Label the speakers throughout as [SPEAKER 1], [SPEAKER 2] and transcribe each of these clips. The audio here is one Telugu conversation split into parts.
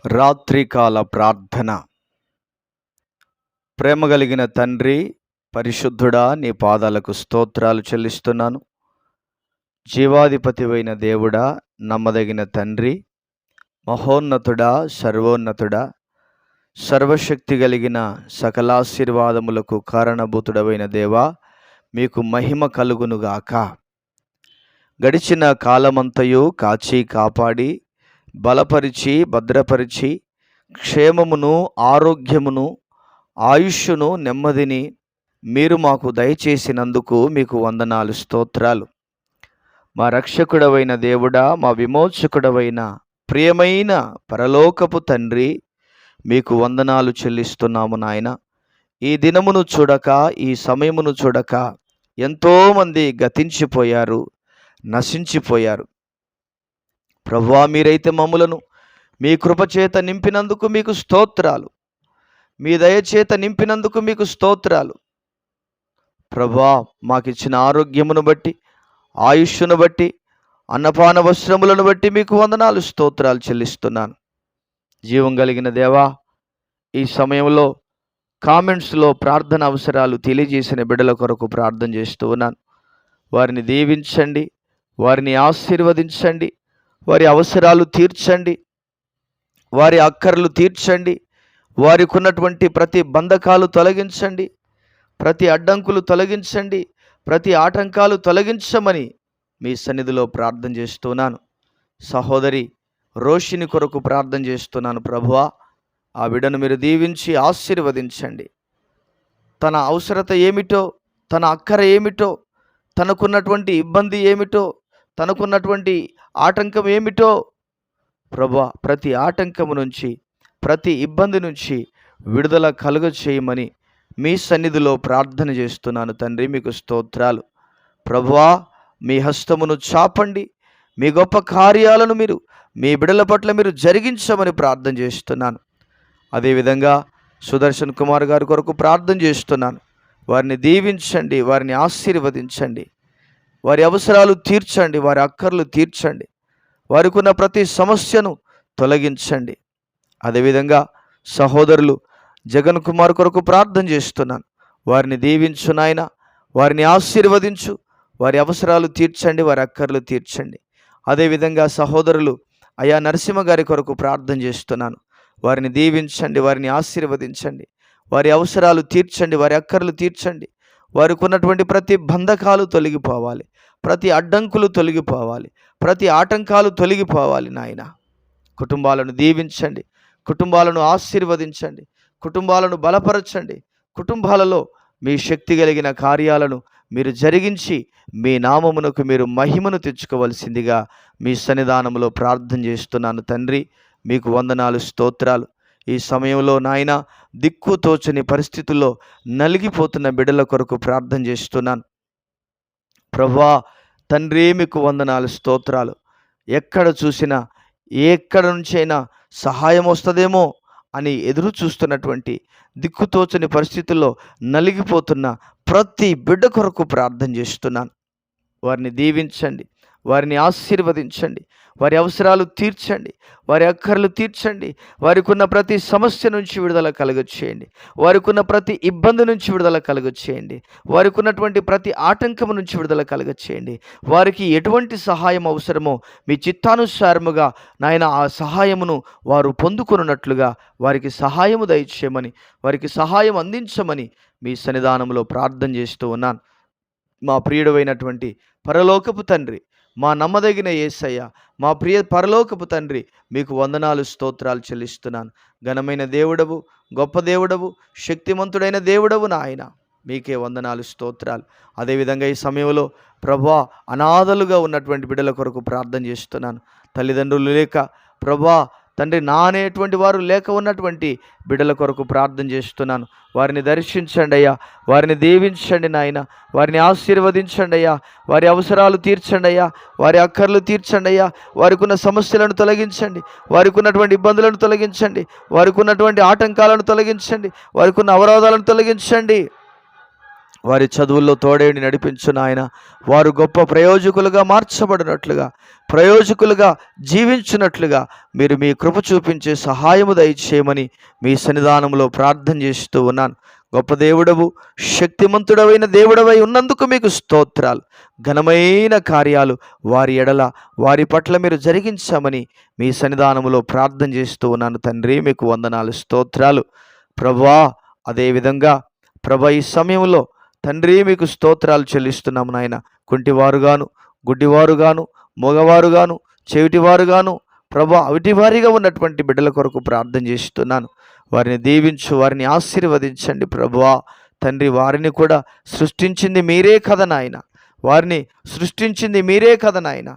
[SPEAKER 1] రాత్రికాల ప్రార్థన. ప్రేమ కలిగిన తండ్రి, పరిశుద్ధుడా, నీ పాదాలకు స్తోత్రాలు చెల్లిస్తున్నాను. జీవాధిపతివైన దేవుడా, నమ్మదగిన తండ్రి, మహోన్నతుడా, సర్వోన్నతుడా, సర్వశక్తి కలిగిన సకలాశీర్వాదములకు కారణభూతుడవైన దేవా, మీకు మహిమ కలుగునుగాక. గడిచిన కాలమంతయు కాచి కాపాడి బలపరిచి భద్రపరిచి క్షేమమును, ఆరోగ్యమును, ఆయుష్ను, నెమ్మదిని మీరు మాకు దయచేసినందుకు మీకు వందనాలు, స్తోత్రాలు. మా రక్షకుడవైన దేవుడా, మా విమోచకుడవైన ప్రియమైన పరలోకపు తండ్రి, మీకు వందనాలు చెల్లిస్తున్నాము నాయన. ఈ దినమును చూడక, ఈ సమయమును చూడక ఎంతోమంది గతించిపోయారు, నశించిపోయారు. ప్రభువా, మీరైతే మమ్ములను మీ కృపచేత నింపినందుకు మీకు స్తోత్రాలు, మీ దయచేత నింపినందుకు మీకు స్తోత్రాలు. ప్రభువా, మాకిచ్చిన ఆరోగ్యమును బట్టి, ఆయుష్ను బట్టి, అన్నపాన వస్త్రములను బట్టి మీకు వందనాలు, స్తోత్రాలు చెల్లిస్తున్నాను. జీవం కలిగిన దేవా, ఈ సమయంలో కామెంట్స్లో ప్రార్థన అవసరాలు తెలియజేసిన బిడ్డల కొరకు ప్రార్థన చేస్తూ ఉన్నాను. వారిని దీవించండి, వారిని ఆశీర్వదించండి, వారి అవసరాలు తీర్చండి, వారి అక్కర్లు తీర్చండి, వారికి ఉన్నటువంటి ప్రతి బంధకాలు తొలగించండి, ప్రతి అడ్డంకులు తొలగించండి, ప్రతి ఆటంకాలు తొలగించమని మీ సన్నిధిలో ప్రార్థన చేస్తున్నాను. సహోదరి రోషిని కొరకు ప్రార్థన చేస్తున్నాను. ప్రభువా, ఆ బిడ్డను మీరు దీవించి ఆశీర్వదించండి. తన అవసరత ఏమిటో, తన అక్కర ఏమిటో, తనకున్నటువంటి ఇబ్బంది ఏమిటో, తనకున్నటువంటి ఆటంకం ఏమిటో ప్రభువా, ప్రతి ఆటంకము నుంచి, ప్రతి ఇబ్బంది నుంచి విడుదల కలుగ చేయమని మీ సన్నిధిలో ప్రార్థన చేస్తున్నాను. తండ్రి, మీకు స్తోత్రాలు. ప్రభువా, మీ హస్తమును చాపండి, మీ గొప్ప కార్యాలను మీరు మీ బిడల పట్ల మీరు జరిగించమని ప్రార్థన చేస్తున్నాను. అదేవిధంగా సుదర్శన్ కుమార్ గారి కొరకు ప్రార్థన చేస్తున్నాను. వారిని దీవించండి, వారిని ఆశీర్వదించండి, వారి అవసరాలు తీర్చండి, వారి అక్కర్లు తీర్చండి, వారికి ఉన్న ప్రతి సమస్యను తొలగించండి. అదేవిధంగా సహోదరులు జగన్ కుమార్ కొరకు ప్రార్థన చేస్తున్నాను. వారిని దీవించు నాయన, వారిని ఆశీర్వదించు, వారి అవసరాలు తీర్చండి, వారి అక్కర్లు తీర్చండి. అదేవిధంగా సహోదరులు అయా నరసింహ గారి కొరకు ప్రార్థన చేస్తున్నాను. వారిని దీవించండి, వారిని ఆశీర్వదించండి, వారి అవసరాలు తీర్చండి, వారి అక్కర్లు తీర్చండి. వారికి ఉన్నటువంటి ప్రతి బంధకాలు తొలగిపోవాలి, ప్రతి అడ్డంకులు తొలగిపోవాలి, ప్రతి ఆటంకాలు తొలగిపోవాలి నాయన. కుటుంబాలను దీవించండి, కుటుంబాలను ఆశీర్వదించండి, కుటుంబాలను బలపరచండి. కుటుంబాలలో మీ శక్తి కలిగిన కార్యాలను మీరు జరిగించి మీ నామమునకు మీరు మహిమను తెచ్చుకోవలసిందిగా మీ సన్నిధానంలో ప్రార్థన చేస్తున్నాను. తండ్రి, మీకు వందనాలు, స్తోత్రాలు. ఈ సమయంలో నాయన దిక్కు తోచని పరిస్థితుల్లో నలిగిపోతున్న బిడ్డల కొరకు ప్రార్థన చేస్తున్నాను. ప్రభువా తండ్రి, మీకు వందనాలు, స్తోత్రాలు. ఎక్కడ చూసినా, ఎక్కడ నుంచైనా సహాయం వస్తుందేమో అని ఎదురు చూస్తున్నటువంటి దిక్కుతోచని పరిస్థితుల్లో నలిగిపోతున్న ప్రతి బిడ్డ కొరకు ప్రార్థన చేస్తున్నాను. వారిని దీవించండి, వారిని ఆశీర్వదించండి, వారి అవసరాలు తీర్చండి, వారి అక్కర్లు తీర్చండి. వారికి ఉన్న ప్రతి సమస్య నుంచి విడుదల కలుగచేయండి, వారికి ఉన్న ప్రతి ఇబ్బంది నుంచి విడుదల కలుగచేయండి, వారికి ఉన్నటువంటి ప్రతి ఆటంకం నుంచి విడుదల కలుగచేయండి. వారికి ఎటువంటి సహాయం అవసరమో మీ చిత్తానుసారముగా నాయన ఆ సహాయమును వారు పొందుకొనున్నట్లుగా వారికి సహాయము దయచేయమని, వారికి సహాయం అందించమని మీ సన్నిధానంలో ప్రార్థన చేస్తూ ఉన్నాను. మా ప్రియుడైనటువంటి పరలోకపు తండ్రి, మా నమ్మదగిన యేసయ్య, మా ప్రియ పరలోకపు తండ్రి, మీకు వందనాలు, స్తోత్రాలు చెల్లిస్తున్నాను. ఘనమైన దేవుడవు, గొప్ప దేవుడవు, శక్తిమంతుడైన దేవుడవు నాయన, మీకే వందనాలు, స్తోత్రాలు. అదేవిధంగా ఈ సమయంలో ప్రభువా, అనాథలుగా ఉన్నటువంటి బిడ్డల కొరకు ప్రార్థన చేస్తున్నాను. తల్లిదండ్రులు లేక ప్రభువా తండ్రి నానేటువంటి వారు లేక ఉన్నటువంటి బిడ్డల కొరకు ప్రార్థన చేస్తున్నాను. వారిని దర్శించండి అయ్యా, వారిని దీవించండి నాయన, వారిని ఆశీర్వదించండి అయ్యా, వారి అవసరాలు తీర్చండి అయ్యా, వారి అక్కర్లు తీర్చండి అయ్యా, వారికి ఉన్న సమస్యలను తొలగించండి, వారికి ఉన్నటువంటి ఇబ్బందులను తొలగించండి, వారికి ఉన్నటువంటి ఆటంకాలను తొలగించండి, వారికి ఉన్న అవరోధాలను తొలగించండి. వారి చదువుల్లో తోడేండి నడిపించు నాయన. వారు గొప్ప ప్రయోజకులుగా మార్చబడినట్లుగా, ప్రయోజకులుగా జీవించినట్లుగా మీరు మీ కృప చూపించే సహాయము దయచేయమని మీ సన్నిధానంలో ప్రార్థన చేస్తూ ఉన్నాను. గొప్ప దేవుడవు, శక్తిమంతుడవైన దేవుడవై ఉన్నందుకు మీకు స్తోత్రాలు. ఘనమైన కార్యాలు వారి ఎడల, వారి పట్ల మీరు జరిగించమని మీ సన్నిధానంలో ప్రార్థన చేస్తూ ఉన్నాను తండ్రి. మీకు వందనాలు, స్తోత్రాలు ప్రభువా. అదేవిధంగా ప్రభా, ఈ సమయంలో తండ్రి మీకు స్తోత్రాలు చెల్లిస్తున్నాము నాయన. కుంటివారుగాను, గుడ్డివారుగాను, మగవారుగాను, చెవిటివారుగాను ప్రభా, అవిటివారిగా ఉన్నటువంటి బిడ్డల కొరకు ప్రార్థన చేస్తున్నాను. వారిని దీవించు, వారిని ఆశీర్వదించండి ప్రభువా. తండ్రి, వారిని కూడా సృష్టించింది మీరే కదా నాయన. వారిని సృష్టించింది మీరే కదా నాయన.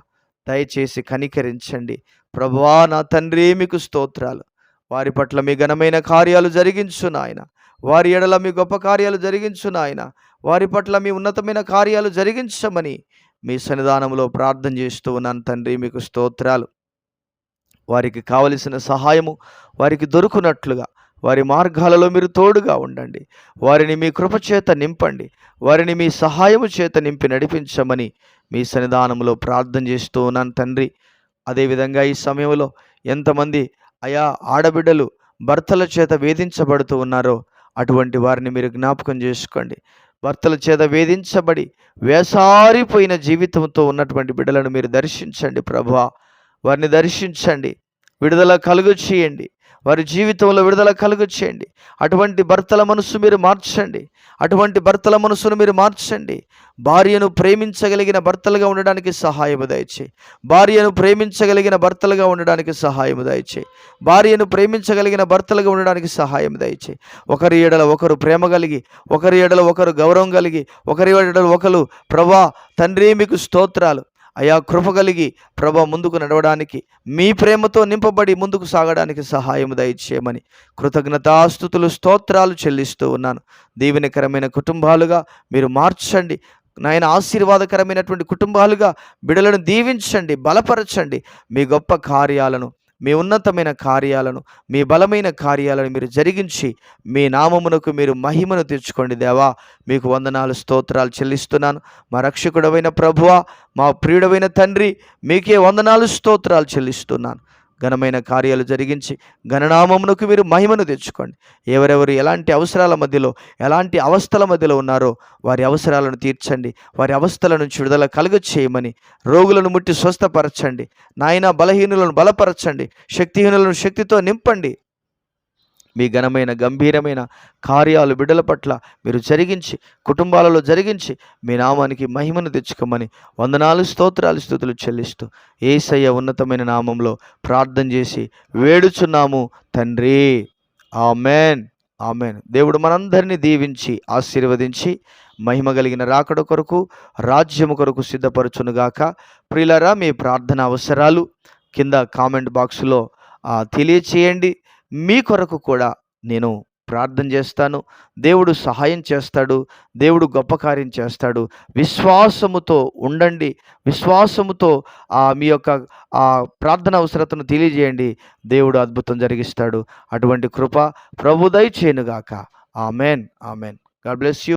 [SPEAKER 1] దయచేసి కనికరించండి ప్రభువా. నా తండ్రి మీకు స్తోత్రాలు. వారి పట్ల మీ ఘనమైన కార్యాలు జరిగించు నాయన. వారి ఎడల మీ గొప్ప కార్యాలు జరిగించు నాయన. వారి పట్ల మీ ఉన్నతమైన కార్యాలు జరిగించమని మీ సన్నిధానంలో ప్రార్థన చేస్తూ ఉన్నాను తండ్రి. మీకు స్తోత్రాలు. వారికి కావలసిన సహాయము వారికి దొరుకునట్లుగా వారి మార్గాలలో మీరు తోడుగా ఉండండి. వారిని మీ కృపచేత నింపండి. వారిని మీ సహాయము చేత నింపి నడిపించమని మీ సన్నిధానంలో ప్రార్థన చేస్తూ ఉన్నాను తండ్రి. అదేవిధంగా ఈ సమయంలో ఎంతమంది అయా ఆడబిడ్డలు భర్తల చేత వేధించబడుతూ ఉన్నారో అటువంటి వారిని మీరు జ్ఞాపకం చేసుకోండి. భర్తల చేత వేధించబడి వేసారిపోయిన జీవితంతో ఉన్నటువంటి బిడ్డలను మీరు దర్శించండి ప్రభువా. వారిని దర్శించండి, విడుదల కలుగు చేయండి. వారి జీవితంలో విడుదల కలుగు చేయండి. అటువంటి భర్తల మనసు మీరు మార్చండి. అటువంటి భర్తల మనసును మీరు మార్చండి. భార్యను ప్రేమించగలిగిన భర్తలుగా ఉండడానికి సహాయము దయచేయి. భార్యను ప్రేమించగలిగిన భర్తలుగా ఉండడానికి సహాయము దయచేయి. భార్యను ప్రేమించగలిగిన భర్తలుగా ఉండడానికి సహాయం దయచేయి. ఒకరి ఎడల ఒకరు ప్రేమ కలిగి, ఒకరి ఎడల ఒకరు గౌరవం కలిగి, ఒకరి ఎడల ఒకరు ప్రభా తండ్రి మీకు స్తోత్రాలు అయా కృప కలిగి ప్రభా ముందుకు నడవడానికి, మీ ప్రేమతో నింపబడి ముందుకు సాగడానికి సహాయం దయచేయమని కృతజ్ఞతాస్తుతులు స్తోత్రాలు చెల్లిస్తూ ఉన్నాను. దీవెనకరమైన కుటుంబాలుగా మీరు మార్చండి నాయన. ఆశీర్వాదకరమైనటువంటి కుటుంబాలుగా బిడ్డలను దీవించండి, బలపరచండి. మీ గొప్ప కార్యాలను, మీ ఉన్నతమైన కార్యాలను, మీ బలమైన కార్యాలను మీరు జరిగించి మీ నామమునకు మీరు మహిమను తెచ్చుకోండి దేవా. మీకు వందనాలు, స్తోత్రాలు చెల్లిస్తున్నాను. మా రక్షకుడవైన ప్రభువా, మా ప్రియుడవైన తండ్రి, మీకే వందనాలు, స్తోత్రాలు చెల్లిస్తున్నాను. ఘనమైన కార్యాలు జరిగించి ఘననామమునకు మీరు మహిమను తెచ్చుకోండి. ఎవరెవరు ఎలాంటి అవసరాల మధ్యలో, ఎలాంటి అవస్థల మధ్యలో ఉన్నారో వారి అవసరాలను తీర్చండి. వారి అవస్థల నుంచి విడుదల కలుగ చేయమని, రోగులను ముట్టి స్వస్థపరచండి నాయన. బలహీనులను బలపరచండి, శక్తిహీనులను శక్తితో నింపండి. మీ ఘనమైన గంభీరమైన కార్యాలు బిడ్డల పట్ల మీరు జరిగించి, కుటుంబాలలో జరిగించి మీ నామానికి మహిమను తెచ్చుకోమని వందనాలు, స్తోత్రాలు, స్తుతులు చెల్లిస్తూ యేసయ్య ఉన్నతమైన నామంలో ప్రార్థన చేసి వేడుచున్నాము తండ్రి. Amen, amen. దేవుడు మనందరినీ దీవించి ఆశీర్వదించి మహిమ కలిగిన రాకడ కొరకు, రాజ్యము కొరకు సిద్ధపరచునుగాక. ప్రియులారా, మీ ప్రార్థన అవసరాలు కింద కామెంట్ బాక్స్లో తెలియచేయండి. మీ కొరకు కూడా నేను ప్రార్థన చేస్తాను. దేవుడు సహాయం చేస్తాడు. దేవుడు గొప్ప కార్యం చేస్తాడు. విశ్వాసముతో ఉండండి. విశ్వాసముతో మీ యొక్క ప్రార్థన అవసరతను తెలియజేయండి. దేవుడు అద్భుతం జరిగిస్తాడు. అటువంటి కృప ప్రభు దయచేయునుగాక. Amen, amen. God bless you.